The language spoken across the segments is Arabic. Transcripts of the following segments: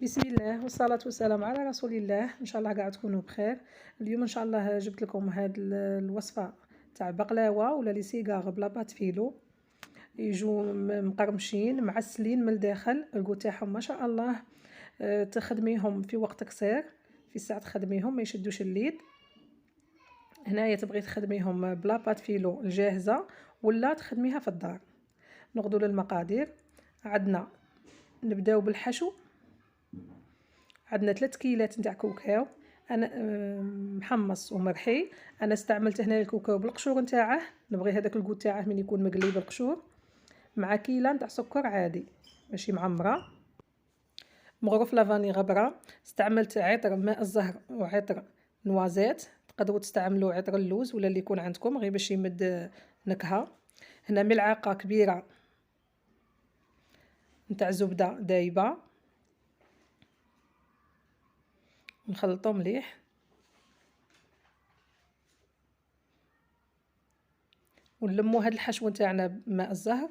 بسم الله والصلاة والسلام على رسول الله. ان شاء الله قاعد تكونوا بخير. اليوم ان شاء الله جبت لكم هاد الوصفة تاع بقلاوة ولا لي سيغار بلا بات فيلو. يجوا مقرمشين معسلين من الداخل، الكو تاعهم ما شاء الله. تخدميهم في وقت قصير، في ساعة تخدميهم ما يشدوش اليد. هنايا تبغي تخدميهم بلا بات فيلو الجاهزة ولا تخدميها في الدار. نغدو للمقادير. عندنا نبداو بالحشو. عندنا 3 كيلات نتاع كاوكاو، انا محمص ومرحي. انا استعملت هنا الكاوكاو بالقشور نتاعه، نبغي هذاك الكو تاعه من يكون مقلي بالقشور، مع كيله نتاع سكر عادي ماشي معمره. مغروف لافاني غبره. استعملت عطر ماء الزهر وعطر نوازيت، تقدروا تستعملوا عطر اللوز ولا اللي يكون عندكم غير باش يمد نكهه. هنا ملعقه كبيره نتاع زبده دايبه، نخلطو مليح. ونلمو هاد الحشو نتاعنا بماء الزهر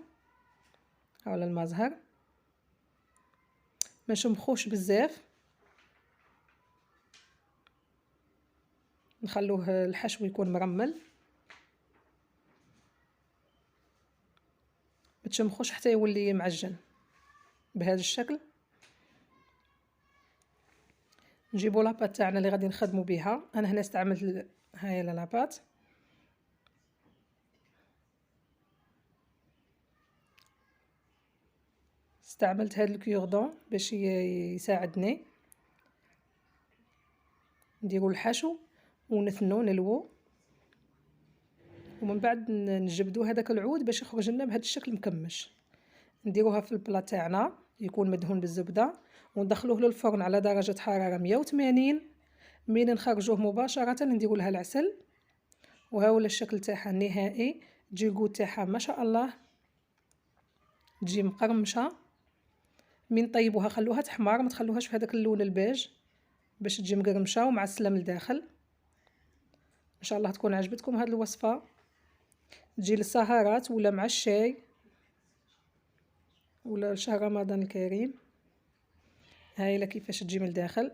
ولا الماء زهر، ما نشمخوش بزاف، نخلوه الحشو يكون مرمل، ما تشمخوش حتى يولي معجن بهذا الشكل. نجيبو لاباط تاعنا اللي غادي نخدمو بها. انا هنا استعملت هاي لاباط، استعملت هاد الكيوردون باش يساعدني. نديرو الحشو ونثنو نلوو، ومن بعد نجبدو هذاك العود باش يخرج لنا بهذا الشكل مكمش. نديروها في البلا تاعنا يكون مدهون بالزبده، وندخلوه للفرن على درجه حراره 180. من نخرجوه مباشره نديرو لها العسل، وها ولا الشكل تاعها النهائي. تجي الكو تاعها ما شاء الله، تجي مقرمشه. من طيبوها خلوها تحمر، ما تخلوهاش في هذاك اللون البيج باش تجي مقرمشه ومعسله من الداخل. ان شاء الله تكون عجبتكم هذه الوصفه، تجي للسهرات ولا مع الشاي ولا شهر رمضان الكريم. هايله كيفاش تجي من الداخل.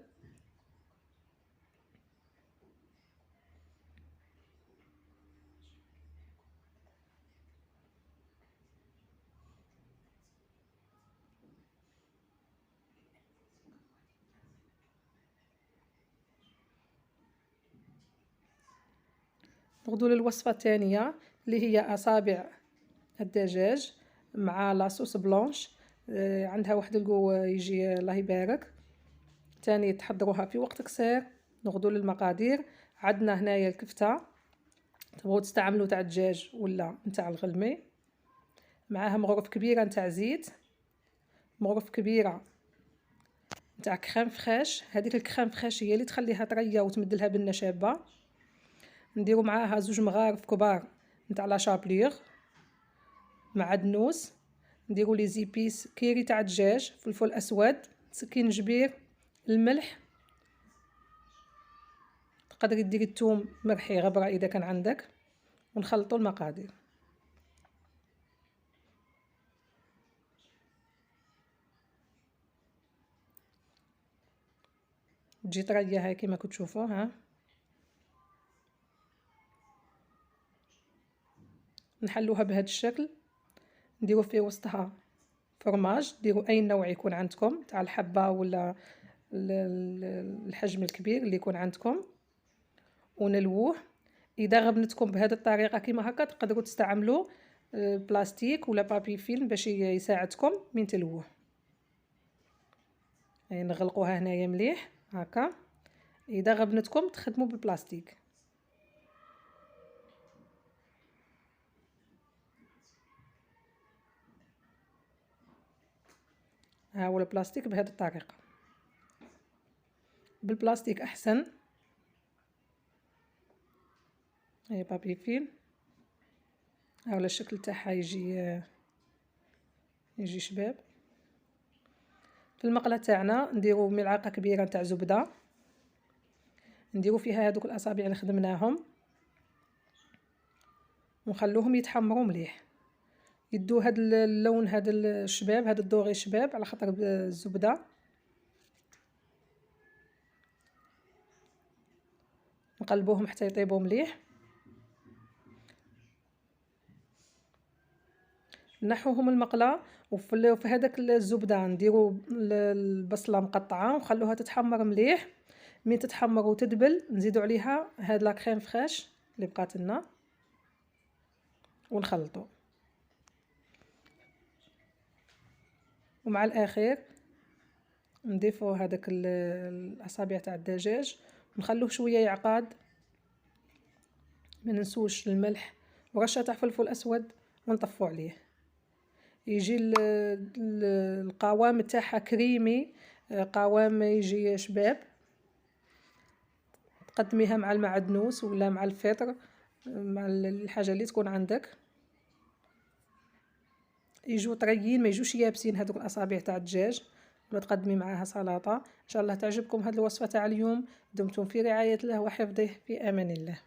نغدو للوصفه الثانيه اللي هي اصابع الدجاج مع لاصوص بلونش. عندها واحد الكو يجي الله يبارك. تاني تحضروها في وقت قصير. نغدو للمقادير. عندنا هنايا الكفته، تبغوا تستعملوا تاع الدجاج ولا نتاع الغلمي. معاها مغرف كبيره نتاع زيت، مغرف كبيره نتاع كريم فريش. هذيك الكريم فريش هي اللي تخليها طريه وتمد لها بنه شابه. نديرو معاها 2 مغارف كبار نتاع لا شابليغ مع دنوس. نديرو لي زيبيس كيري تاع الدجاج، فلفل اسود، سكين جبير، الملح. تقدري ديري الثوم مرحي غبره اذا كان عندك. ونخلطوا المقادير. تجي طريه هاي كيما كتشوفوا. ها نحلوها بهذا الشكل. نديرو في وسطها فرماج، ديروا اي نوع يكون عندكم تاع الحبه ولا الحجم الكبير اللي يكون عندكم، ونلووه. اذا غبنتكم بهذه الطريقه كيما هكا تقدروا تستعملوا بلاستيك ولا بابي فيلم باش يساعدكم من تلووه. يعني نغلقوها هنايا مليح هكا. اذا غبنتكم تخدموا بالبلاستيك. ها هو البلاستيك بهذه الطريقه، بالبلاستيك احسن. هي بابي فيلم. ها ولا الشكل تاعها يجي شباب. في المقله تاعنا نديرو ملعقه كبيره تاع زبده، نديرو فيها هذوك الاصابع اللي خدمناهم، ونخلوهم يتحمروا مليح، يدو هذا اللون هذا الشباب، هذا الدوغي شباب على خاطر الزبده. نقلبوهم حتى يطيبوا مليح. نحوهم المقله، وفي هذاك الزبده نديروا البصله مقطعه ونخلوها تتحمر مليح. مين تتحمر وتدبل نزيدوا عليها هاد لا كريم فريش اللي بقات لنا ونخلطوا. ومع الاخير نضيفوا هذاك الاصابع تاع الدجاج ونخلوه شويه يعقاد. ما ننسوش الملح ورشه تاع فلفل اسود ونطفوا عليه. يجي القوام تاعها كريمي، قوام يجي شباب. تقدميها مع المعدنوس ولا مع الفطر، مع الحاجه اللي تكون عندك. يجوا طريين ما يجوش يابسين هذوك الاصابع تاع الدجاج. ولا تقدمي معاها سلطه. ان شاء الله تعجبكم هذه الوصفه تاع اليوم. دمتم في رعايه الله وحفظه، في امان الله.